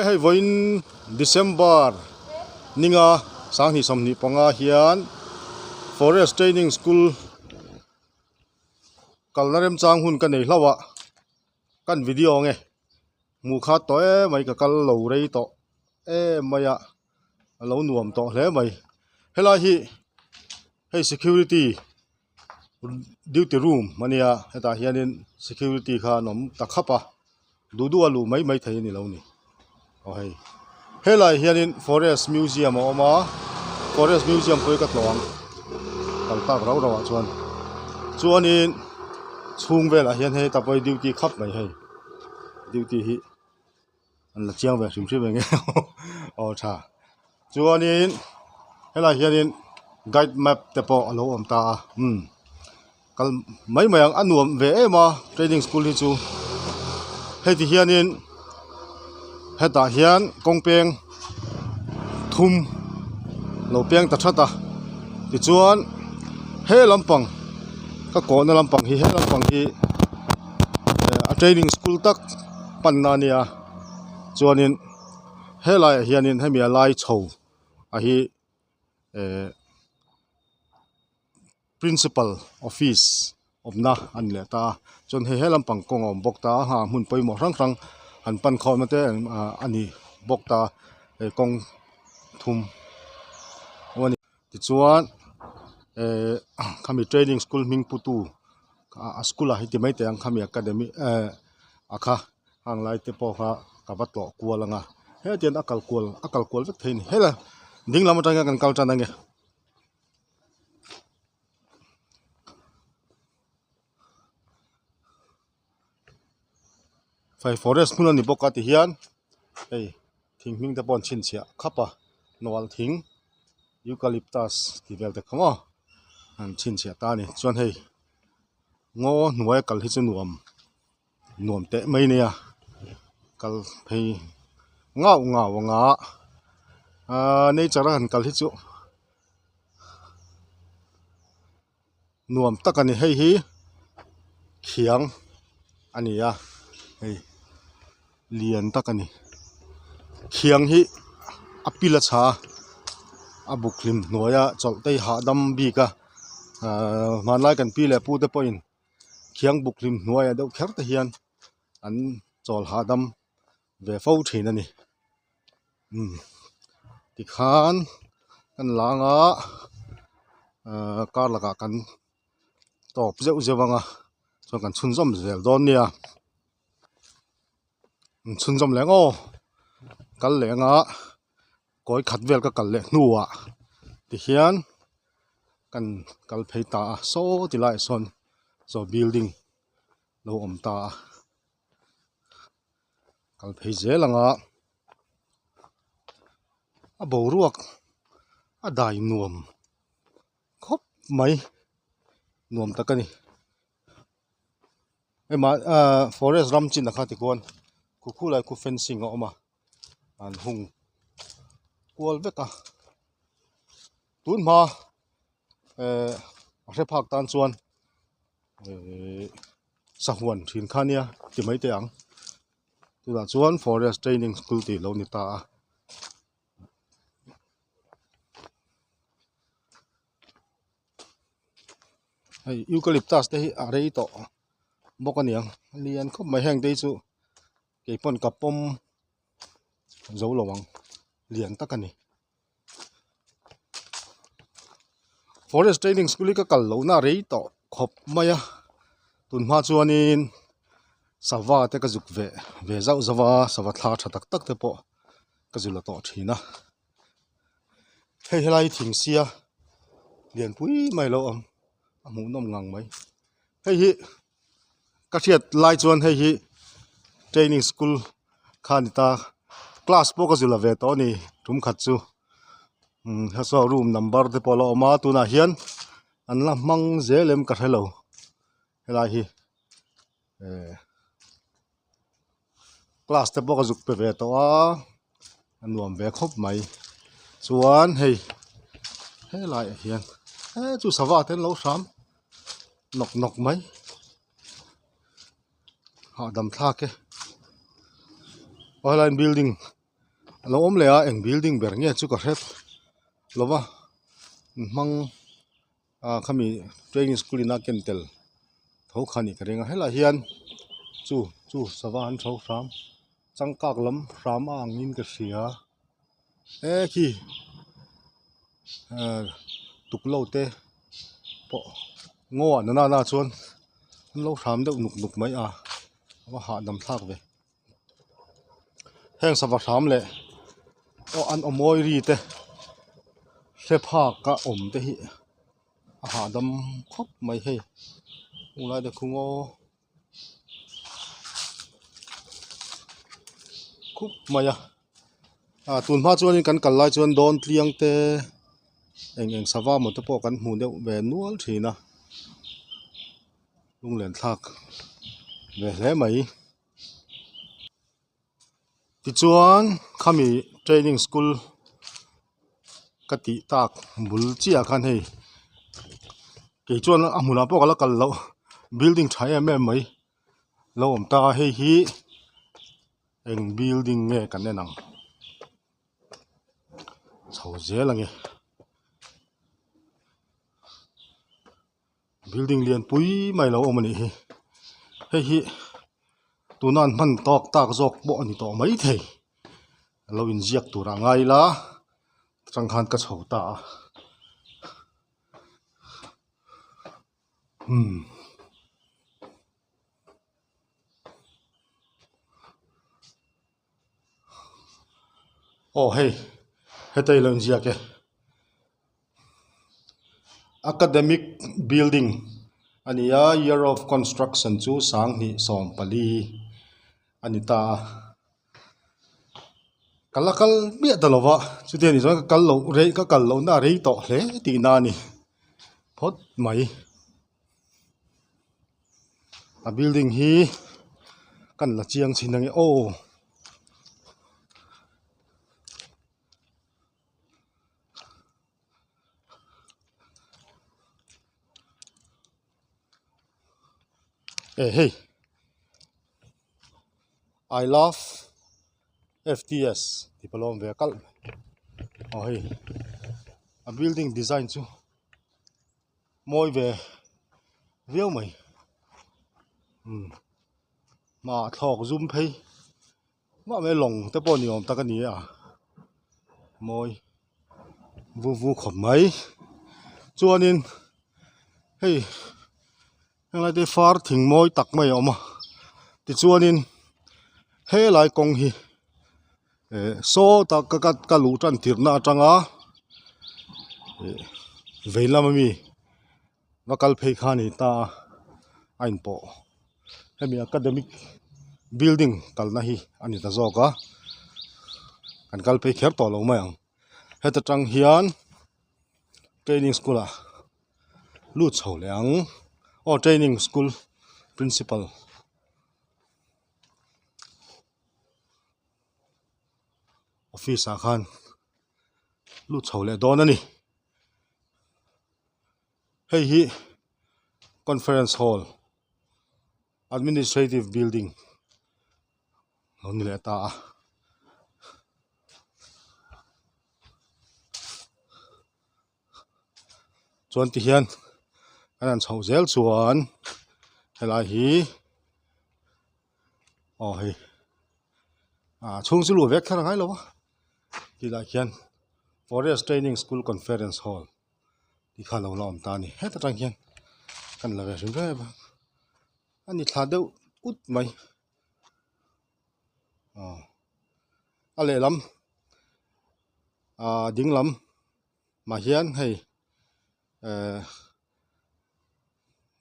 ให้วันเดือนธันวาคมนี่งาสังหิสมนิปังอาเฮียน Forest Training School กัลนาเรมจางหุ่นกันในลาวะกันวิดีโอไงมูขาต่อไม่กับกัลเหลาเรย์ต่อไม่อะเหลาหน่วมต่อแล้วไม่เฮลาฮีให้ security duty room มันเนี่ยให้ตาเฮียนิน security ข้าหนมตะขับปะดูอาลูไม่ไทยนี่เรานี่โอ้ยเฮลาเฮียนิน Forest Museum ออกมา Forest Museum คุยกับหลวงตังตากเราชวนนี้ช่วงเวลาเฮียนให้ตาไป duty ขับไม่ให้ duty ฮีอันละเจียงแบบชิมๆอย่างเงี้ยอ๋อช่าชวนนี้เฮลาเฮียนิน guide map แต่พอเราอมตากัลไม่ยังอันนวมเวมา training school ที่จูให้ที่เฮียนินให้ตาเฮียนกงเปียงทุ่มเราเปียงตัดชัดตาที่จวนให้ลำปังก็ก่อนลำปังฮีให้ลำปังฮีtraining school ตักปันนานียจวนนินให้ลายเฮียนินให้มีลายโชว์ฮีprincipal office of na an le ta chon he helam pang kong om bok ta ha mun poi mo rang han pan kho ma te ani bok ta kong thum wani ti chuan khami training school ming putu a school a hi ti mai te ang khami academy akha hang lai te po kha ka bat lo kualanga he tian akal kual vek thein hela ding lam atanga kan kal tan ngeไฟ forest มุนนี่ปกติเฮียนทิ้งมิงตะปอนชินเสียขับปะนวลทิ้งยูคาลิปตัสที่เวลแต่ขโมอันชินเสียตานี่ส่วนให้งอหน่วยกัลที่จะหน่วมเตะไม่เนี่ยกัลให้งาในจระหันกัลที่จะหน่วมตะกันนี่ให้ฮีเขียงอันนี้เลียนตะกันนี่เขียงฮีอปิลชาอบุคลิมหน่วยจอลเตยหาดำบีกะมันไล่กันปีแหละพูดแต่พออินเขียงบุคลิมหน่วยเดี๋ยวแค่ตะเฮียนอันจอลหาดำเวฟ้าเทนั่นนี่ติขานกันหลังการละกันตอบเจ้าวังส่วนกันชุนจอมเซลดอนเนี่ยชุนจอมแหลงกันแหลงก้อยขัดเวลก็กันแหลงนัวที่เฮียนกันกันเพยตาโซ่ที่ไล่ส่วนบิลดิ้งเราอมตากันเพยเจลังบ่รวกได้นวมครบไหมนวมตะกันนี่มา forest รำจินนะครับที่กวนคู่ไรคู่เฟนซิ่งออกมาอันหุงกวลเวกตุนมาเรพักตันส่วนสักวันถิ่นข้านี้ที่ไม่เตียงตัวส่วน forest training school ที่เรานี่ตายูคาลิปตัสได้อะไรต่อบอกกันยังเรียนก็ไม่แห้งได้จู่เกี่ยปนกับปมเจ้าระวังเรียนตะกันนี่ Forest Training School ก็กัลเหลาหน้าเรย์ต่อขบไม่ตุนมาจวนนี้สวาแต่ก็จุกเวเจ้าสวาทาชัดตักเตปอก็จุลต่อทีนะให้ไล่ทิ้งเสียเรียนปุ้ยไม่เราหมูน้ำงังไหมให้ฮิกระเทียดไล่จวนให้ฮิ training school ข้านิตา class พวกก็จุลเวตอนี่ทุ่มขัดจูฮัสรูม number ที่พอเราออกมาตัวน่าเฮียนอันละมังเจเลมกัดให้เราให้ไล่ฮิ class ที่พวกก็จุกไปเวตออันรวมเวครบไหมส่วนให้ไล่เฮียนจู่สวัสดิ์เราซ้ำนกไหมหาดำท่าแกออนไลน์บิลดิ้ง lo om le a eng building ber nge chu ka ret lowa mang khami training school ina kentel tho khani ka renga hela hian chu sawan tho ram changkak lam ram angin ka sia khi tuklo te po ngo na chuan lo ram deuh nuk mai wa ha dam thak ve heng sawa ram le o an omoi ri te hlepha ka om te hi ha dam khop mai hei ulai de khungo khup maya tun ma chuan kan kal lai chuan don tliang te eng sawa mo te po kan hmu deuh ve nual thina lunglen thak ve hle mai ti chuan khami training school kati tak bul chia khan hei ke chuan a hmuna po kala kal lo building thai em mai lo om ta hei hi eng building nge kan ne nang chho zelange building lian pui mai lo omani hi hei hi tunan man tok tak jok bo ani to mai thei lo in ziak tura ngai la changkhan ka chho ta hey hetai lo in ziak ke academic building ania year of construction chu sang ni som pali anita kalakal bia dalowa chute ni ka kal lo na rei to hle ti na ni phot mai a building hi kan la chiang chinange hey I love FTS dipalom vekal hey a building design chu moi ve viau mai ma thok zoom phei ma me long te pon ni om ta ka ni moi vu khom mai chuanin hey lai te far thing moi tak mai oma ti chuanin he lai kong hi so ta ka lu tan tirna atanga veilami wakal phei khani ta ain po hemi academic building kalna hi ani ta zoka kan kal phei kher to lo mai ang heta tang hian training school lu chho leang training school principal office khan lu chho le don ani hei hi conference hall administrative building ni le ta chuan ti hian an chho zel chuan helai hi hei chung chu lu vek thar ngai lo ti la hian forest training school conference hall ti kha lo lom ta ni heta tang hian kan la ve rim ve ba ani thla deuh ut mai ale lam ding lam ma hian hei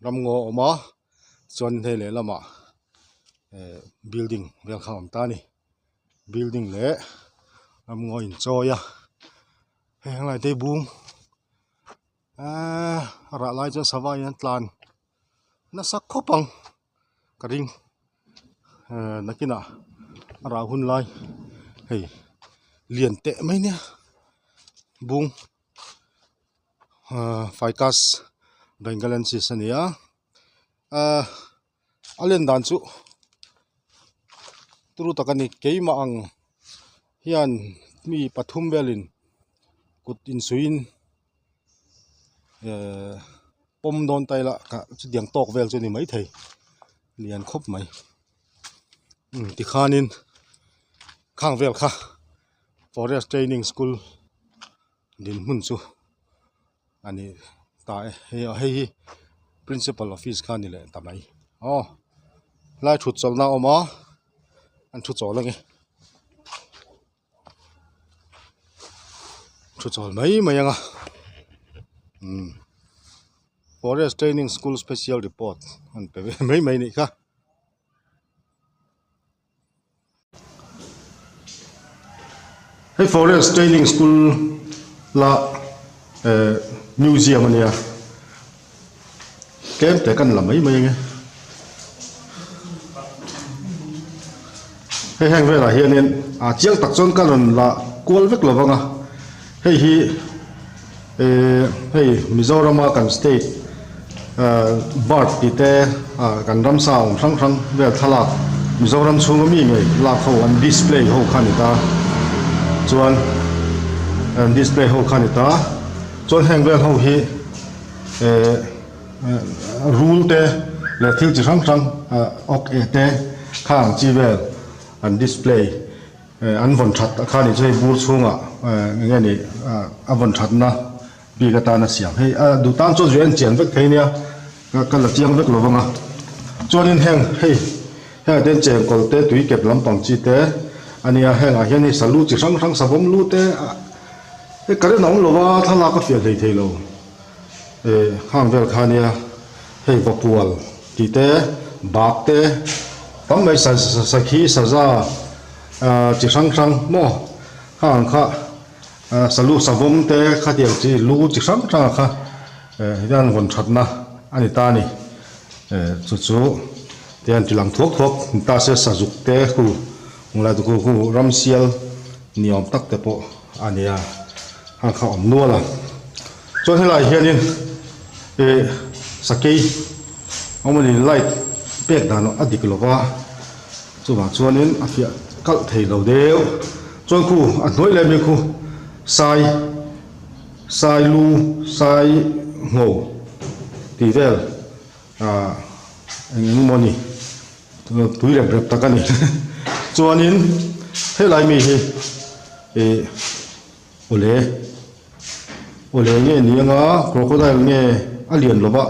ram ngo oma chon he le lama building vel kham ta ni building le ram ngo in choya he lai te bung ra lai cho sawai an tlan na sak khopang karing nakina ra hun lai hei lian te mai ne bung ficus bengalensis ania alen dan chu turu takani keima ang hian mi pathum velin kut in suin pom don taila ka diang tok vel chu ni mai thei lian khop mai ti khanin khang vel kha forest training school din mun chu ani ta hei principal office khan ni le tamai lai thut chol na oma an thu chol nge thu chol mai anga forest training school special report an pe mai ni kha hey forest training school la museum ania kem te kan la mai nge hey hang vela hianin chiang tak chon kan la kol vek lawanga hey hi hey Mizoram kan state bart pite kan ramsa ong sang vel thalak Mizoram chungami ngai la kho an display ho khanita chuan display ho khanita chuan hang vel ho hi rule te le thil chi sang ok te khang chi vel an display an von that khani chei bur chunga nge ni avon that na bi ga ta na siam hei du tan chu ren chen vek theina ka la chiang vek lowanga chuanin heng hei den chen kol te tui kep lampang chi te ania heng a hian ni salu chi sang savom lu te kare nong lowa thala ka fial thei lo khang vel khania hei vapual ti te bak te tam mai sa khi sa za chi sang mo khang kha salu savom te kha tiang chi lu chi sang kha yan von thatna ani ta ni chu tian tilang thok ta se sajuk te ku ngla du ku ramsial niom tak te po ania ha kha om nuala chon helai hianin sakei omani light pek dano adik lova chuwa chuanin afia kal thei lo deu chon ku a hnoi le mi khu sai lu sai ngo ti vel moni tui rep takani chuanin helai mi hi ole nge nianga crocodile nge alien loba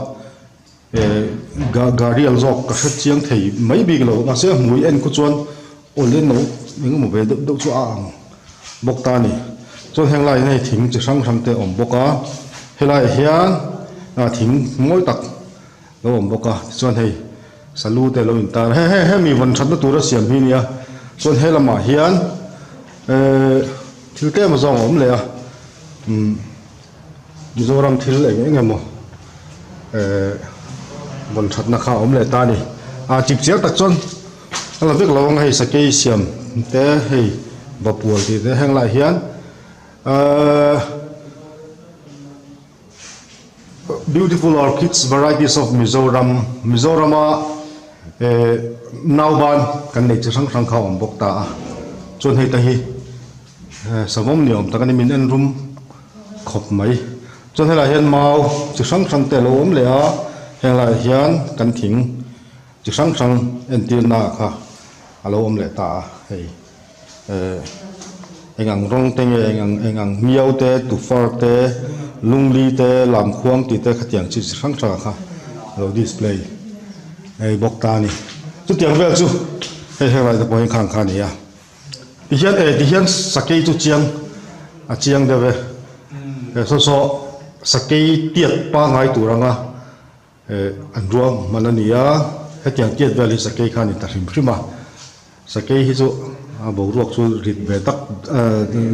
garial zok ka khat chiang thei mai big lo nga se mui en ku chuan ole no ning mo ve do chu ang bok ta ni chon heng lai nei thing chi sang te om boka helai hian thing moi tak lo om boka chuan hei salu te lo in tar he mi von that na tura siam hi nia chuan helama hian thil te ma zong om le Mizoram thil enge mo von that na kha om le ta ni chip chiang tak chon ala vek lawang hei sakei siam te hei bapual ti te heng lai hian beautiful orchids varieties of Mizorama nauban kan nei chi sang kha om bok ta chon hei ta hi savom niom takani min en rum khop mai chon hela hian mau chi sang te lo om le a hela hian kan thing chi sang en tir na kha alo om le ta hei engang rong te engang miau te tu far te lungli te lam khuang ti te khatiang chi sang kha lo display ei bok ta ni chu tiang vel chu hei hela ta point khang kha ni ya ti hian sakei chu chiang de ve so sakei tiat pa ngai turanga an ruang manania hetiang tiat vel hi sakei khani ta hrim hrima sakei hi chu bo ruak chu rit ve tak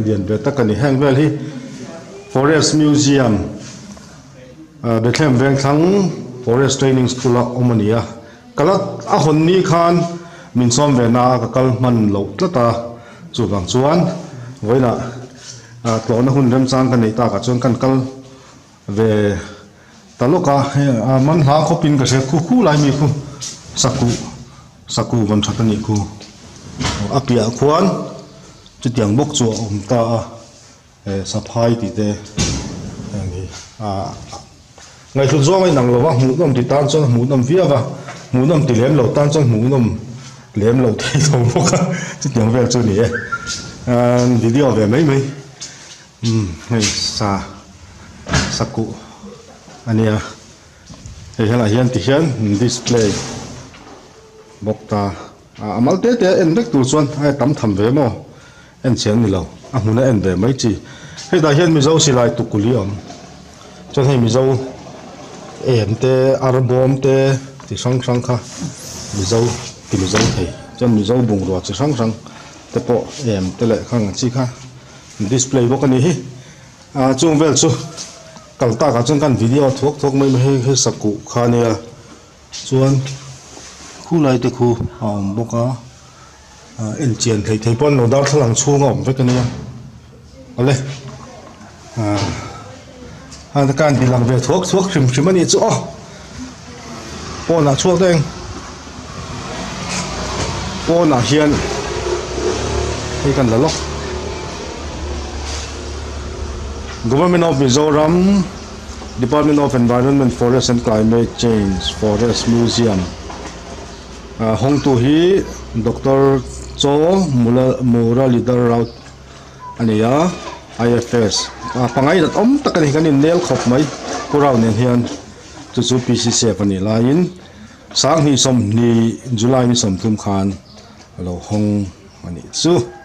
lian ve tak ani hang vel hi forest museum Bethlehem veng thang forest training school omania kalat a hon ni khan min som ve na ka kal man lo tlata chu wang chuan voina tlona hun rem chang kan nei ta ka chon kan kal ve taloka man ha khopin ka se khu lai mi khu saku von thatani khu apia khuan จุดอย่างบกจั่วตาสะพายติเตอย่างนี้ไงสุดยอดไม่หนังหรอวะหมูน้ำติดตานจนหมูน้ำเฟี้ยวะหมูน้ำติดเหลี่ยมเหล่าตานจนหมูน้ำเหลี่ยมเหล่าที่สมบูรณ์จุดอย่างแบบจุดนี้วิดีโอแบบไม่ให้สักกูอันนี้เห็นอะไรเห็นที่เห็นดิสเพลย์บอกตามาเตะเอ็นเล็กตัวส่วนไอ้ตั้มทำเวมเอ็นเชียงนี่เราหุ่นเอ็นเวไม่จีให้ได้เห็นมีเจ้าสิไลตุกุลีอ่ะจนให้มีเจ้าเอ็นเตะอาร์บอมเตะที่ช่างค่ะมีเจ้าที่มีเจ้าเฮ้จนมีเจ้าบุงรัวที่ช่างแต่พอเอ็มเตะเลยข้างจีค่ะดิสเพลย์บอกกันนี่จงเวลซูกัลตากับจนกันวิดีโอทุกไม่ให้สักกูข้าเนี่ยส่วนคู่ไรแต่คู่บอกเอ็นเจียนไทยปอนโนดาร์ทลังชูงอมไปกันเนี่ยอะไรการที่หลังเวลทุกชิมมันนี่จ้ะปอน่ะช่วงเด้งปอน่ะเฮียนให้กันละล็อก Government of Mizoram Department of Environment Forest and Climate Change Forest Museum Hong tu hi Dr. Cho Muralidhar Rao ania IFS pangai dat takan kanin nel khop mai purau nen hian chu PCC pani lain sang hi som ni July ni som thum khan lo hong ani chu